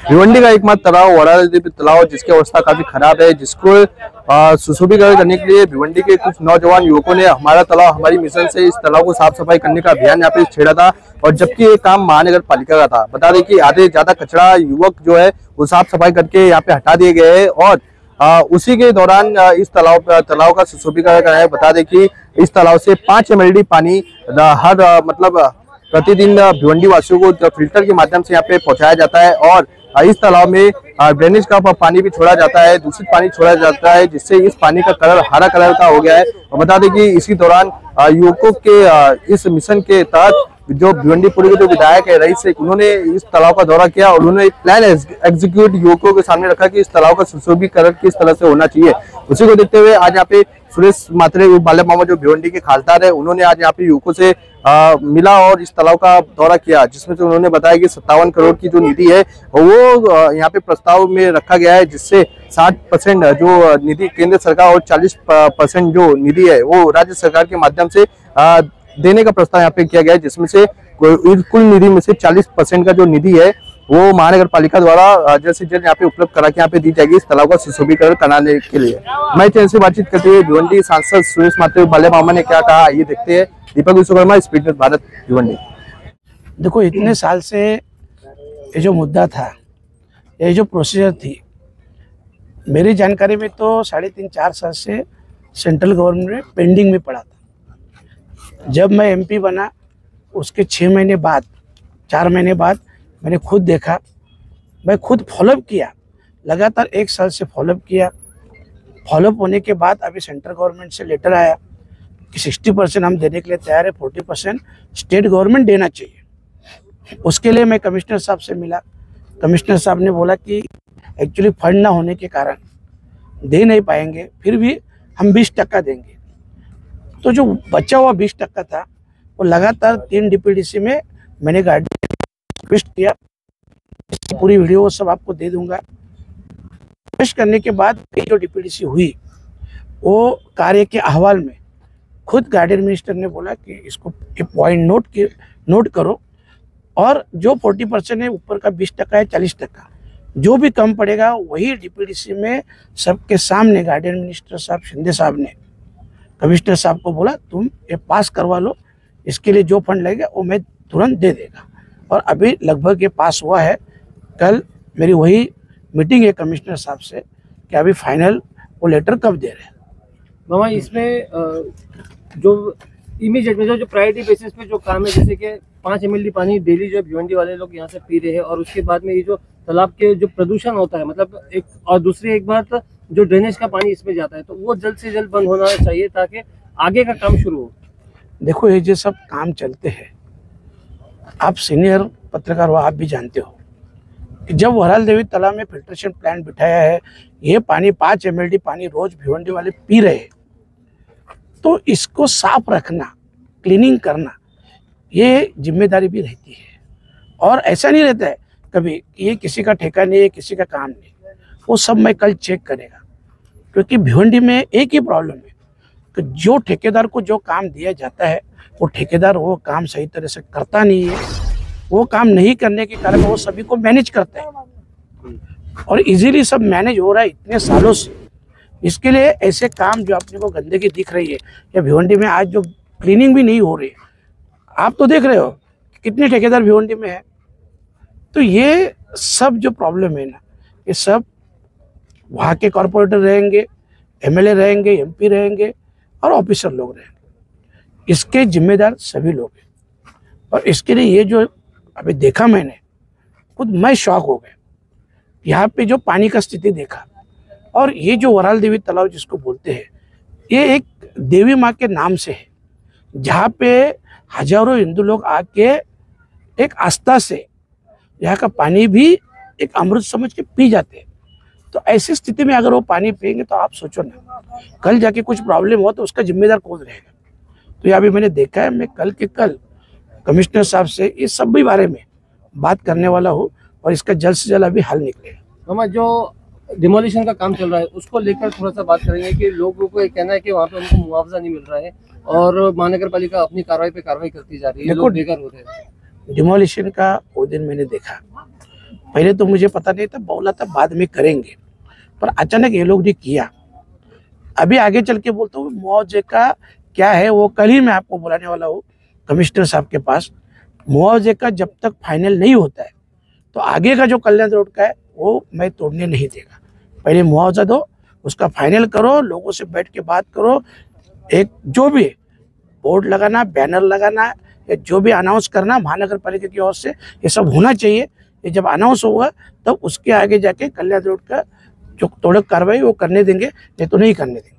भिवंडी का एकमात्र तालाब वरादेवी तालाब जिसकी अवस्था काफी खराब है, जिसको सुशोभीकरण करने के लिए भिवंडी के कुछ नौजवान युवकों ने हमारा तालाब हमारी मिशन से इस तालाब को साफ सफाई करने का अभियान यहाँ पे छेड़ा था। और जबकि ये काम महानगर पालिका का था। बता दें कि आधे ज्यादा कचरा युवक जो है वो साफ सफाई करके यहाँ पे हटा दिए गए हैं और उसी के दौरान इस तालाब का सुशोभीकरण कराया है। बता दें कि इस तालाब से 5 MLD पानी हर मतलब प्रतिदिन भिवंडी वासियों को फिल्टर के माध्यम से यहाँ पे पहुंचाया जाता है। और इस तालाब में ड्रेनेज का पानी भी छोड़ा जाता है, दूषित पानी छोड़ा जाता है, जिससे इस पानी का कलर हरा कलर का हो गया है। और बता दें कि इसी दौरान युवकों के इस मिशन के तहत जो भिवंडी पुरी के जो विधायक है रईस शेख, उन्होंने इस तालाब का दौरा किया और उन्होंने एक प्लान एग्जीक्यूट युवकों के सामने रखा कि इस तालाब का सुशोभीकरण किस तरह से होना चाहिए। उसी को देखते हुए आज यहाँ पे सुरेश मात्रे बाले मामा जो भिवंडी के खासदार है, उन्होंने आज यहाँ पे युवकों से मिला और इस तालाब का दौरा किया, जिसमें से उन्होंने बताया कि 57 करोड़ की जो निधि है वो यहाँ पे प्रस्ताव में रखा गया है, जिससे 60% जो निधि केंद्र सरकार और 40% जो निधि है वो राज्य सरकार के माध्यम से देने का प्रस्ताव यहाँ पे किया गया है, जिसमें से कुल निधि में से 40% का जो निधि है वो महानगर पालिका द्वारा जल्द से जल्द यहाँ पे उपलब्ध करा के यहाँ पे दी जाएगी इस तालाब का सुशोभीकरण कराने के लिए। मैं चैनल से बातचीत करते हुए भिवंडी सांसद सुरेश मात्रे बाले मामा ने क्या कहा, ये देखते हैं। दीपक विश्वकर्मा, स्पीड न्यूज़ भारत, भिवंडी। देखो, इतने साल से ये जो मुद्दा था, ये जो प्रोसीजर थी, मेरी जानकारी में तो 3.5-4 साल से सेंट्रल गवर्नमेंट में पेंडिंग में पड़ा था। जब मैं MP बना उसके 6 महीने बाद, 4 महीने बाद मैंने खुद देखा, मैं खुद फॉलोअप किया, लगातार 1 साल से फॉलोअप किया। फॉलोअप होने के बाद अभी सेंट्रल गवर्नमेंट से लेटर आया कि 60% हम देने के लिए तैयार है, 40% स्टेट गवर्नमेंट देना चाहिए। उसके लिए मैं कमिश्नर साहब से मिला। कमिश्नर साहब ने बोला कि एक्चुअली फंड ना होने के कारण दे नहीं पाएंगे, फिर भी हम 20% देंगे। तो जो बचा हुआ 20% था वो लगातार 3 DPDC में मैंने गाड़ी रिक्वेस्ट किया। पूरी वीडियो वो सब आपको दे दूंगा। रिक्वेस्ट करने के बाद जो DPDC हुई वो कार्य के अहवाल में खुद गार्डियन मिनिस्टर ने बोला कि इसको एक पॉइंट नोट करो और जो 40% है ऊपर का 20% है, 40%, जो भी कम पड़ेगा वही DPDC में सबके सामने गार्डियन मिनिस्टर साहब शिंदे साहब ने कमिश्नर साहब को बोला तुम ये पास करवा लो, इसके लिए जो फंड लगेगा वो मैं तुरंत दे देगा। और अभी लगभग ये पास हुआ है। कल मेरी वही मीटिंग है कमिश्नर साहब से कि अभी फाइनल वो लेटर कब दे रहे हैं। मामा, इसमें जो इमीडिएट में जो प्रायोरिटी बेसिस पे जो काम है, जैसे कि 5 MLD पानी डेली जो भिवंडी वाले लोग यहाँ से पी रहे हैं, और उसके बाद में ये जो तालाब के जो प्रदूषण होता है, मतलब एक, और दूसरी एक बात जो ड्रेनेज का पानी इसमें जाता है, तो वो जल्द से जल्द बंद होना चाहिए ताकि आगे का काम शुरू हो। देखो, ये जो सब काम चलते हैं, आप सीनियर पत्रकार हो, आप भी जानते हो कि जब वरादेवी तालाब में फिल्ट्रेशन प्लांट बिठाया है, ये पानी 5 MLD पानी रोज भिवंडी वाले पी रहे हैं, तो इसको साफ रखना, क्लीनिंग करना, ये जिम्मेदारी भी रहती है। और ऐसा नहीं रहता है कभी कि ये किसी का ठेका नहीं है, किसी का काम नहीं, वो सब मैं कल चेक करेगा। क्योंकि भिवंडी में एक ही प्रॉब्लम है कि जो ठेकेदार को जो काम दिया जाता है वो ठेकेदार वो काम सही तरह से करता नहीं है। वो काम नहीं करने के कारण वो सभी को मैनेज करता है और इजीली सब मैनेज हो रहा है इतने सालों से। इसके लिए ऐसे काम जो अपने को गंदगी दिख रही है, या भिवंडी में आज जो क्लीनिंग भी नहीं हो रही है, आप तो देख रहे हो कितने ठेकेदार भिवंडी में है। तो ये सब जो प्रॉब्लम है ना, ये सब वहाँ के कॉरपोरेटर रहेंगे, MLA रहेंगे, MP रहेंगे और ऑफिसर लोग रहेंगे, इसके जिम्मेदार सभी लोग हैं। और इसके लिए ये जो अभी देखा मैंने, खुद मैं शॉक हो गया। यहाँ पे जो पानी का स्थिति देखा, और ये जो वरादेवी तालाब जिसको बोलते हैं, ये एक देवी माँ के नाम से है, जहाँ पे हजारों हिंदू लोग आके एक आस्था से यहाँ का पानी भी एक अमृत समझ के पी जाते हैं। तो ऐसी स्थिति में अगर वो पानी पिएंगे तो आप सोचो ना, कल जाके कुछ प्रॉब्लम हो तो उसका जिम्मेदार कौन रहेगा। तो ये अभी मैंने देखा है, मैं कल के कल कमिश्नर साहब से इस सब भी बारे में बात करने वाला हूँ और इसका जल्द से जल्द अभी हल निकलेगा। मामा, जो डिमोलिशन का काम चल रहा है उसको लेकर थोड़ा सा बात करेंगे कि लोगों को ये कहना है कि वहाँ पे उनको मुआवजा नहीं मिल रहा है और महानगर पालिका अपनी कार्रवाई पे कार्रवाई करती जा रही है, लोग बेघर हो रहे हैं। डिमोलिशन का वो दिन मैंने देखा, पहले तो मुझे पता नहीं था, बोला था बाद में करेंगे, पर अचानक ये लोग ने किया। अभी आगे चल के बोलता हूँ मुआवजे का क्या है वो कल ही मैं आपको बुलाने वाला हूँ कमिश्नर साहब के पास। मुआवजे का जब तक फाइनल नहीं होता है तो आगे का जो कल्याण रोड का है वो मैं तोड़ने नहीं देगा। पहले मुआवजा दो, उसका फाइनल करो, लोगों से बैठ के बात करो, एक जो भी बोर्ड लगाना, बैनर लगाना, या जो भी अनाउंस करना महानगर पालिका की ओर से, ये सब होना चाहिए। ये जब अनाउंस होगा तब उसके आगे जाके कल्याण रोड का जो तोड़क कार्रवाई वो करने देंगे, नहीं तो नहीं करने देंगे।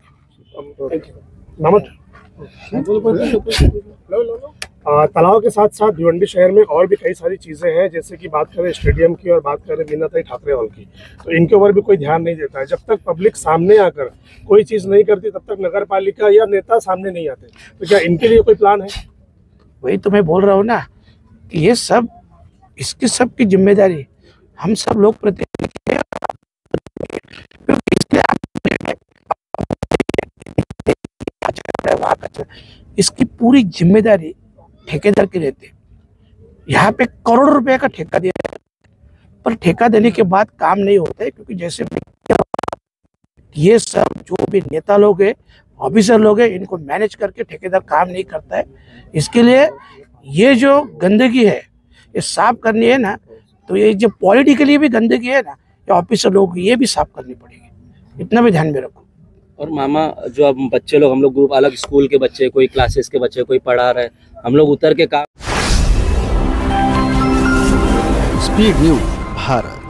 तालाब के साथ साथ भिवंडी शहर में और भी कई सारी चीजें हैं, जैसे कि बात करें स्टेडियम की और बात करें मीनाताई ठाकरे हॉल की, तो इनके ऊपर भी कोई ध्यान नहीं देता है। जब तक पब्लिक सामने आकर कोई चीज नहीं करती तब तक नगर पालिका या नेता सामने नहीं आते। तो क्या इनके लिए कोई प्लान है? वही तो मैं बोल रहा हूँ ना कि ये सब इसकी सब की जिम्मेदारी हम सब लोग प्रतिनिधि हैं। इसकी पूरी जिम्मेदारी ठेकेदार की रहती है। यहाँ पे करोड़ रुपए का ठेका दिया है, पर ठेका देने के बाद काम नहीं होता है, क्योंकि जैसे ये सब जो भी नेता लोग हैं, ऑफिसर लोग हैं, इनको मैनेज करके ठेकेदार काम नहीं करता है। इसके लिए ये जो गंदगी है ये साफ करनी है ना, तो ये जो पॉलिटिकली भी गंदगी है ना, ये ऑफिसर लोग ये भी साफ करनी पड़ेगी, इतना भी ध्यान में रखो। और मामा जो अब बच्चे लोग, हम लोग ग्रुप अलग स्कूल के बच्चे, कोई क्लासेस के बच्चे, कोई पढ़ा रहे, हम लोग उतर के काम। Speed news Bharat.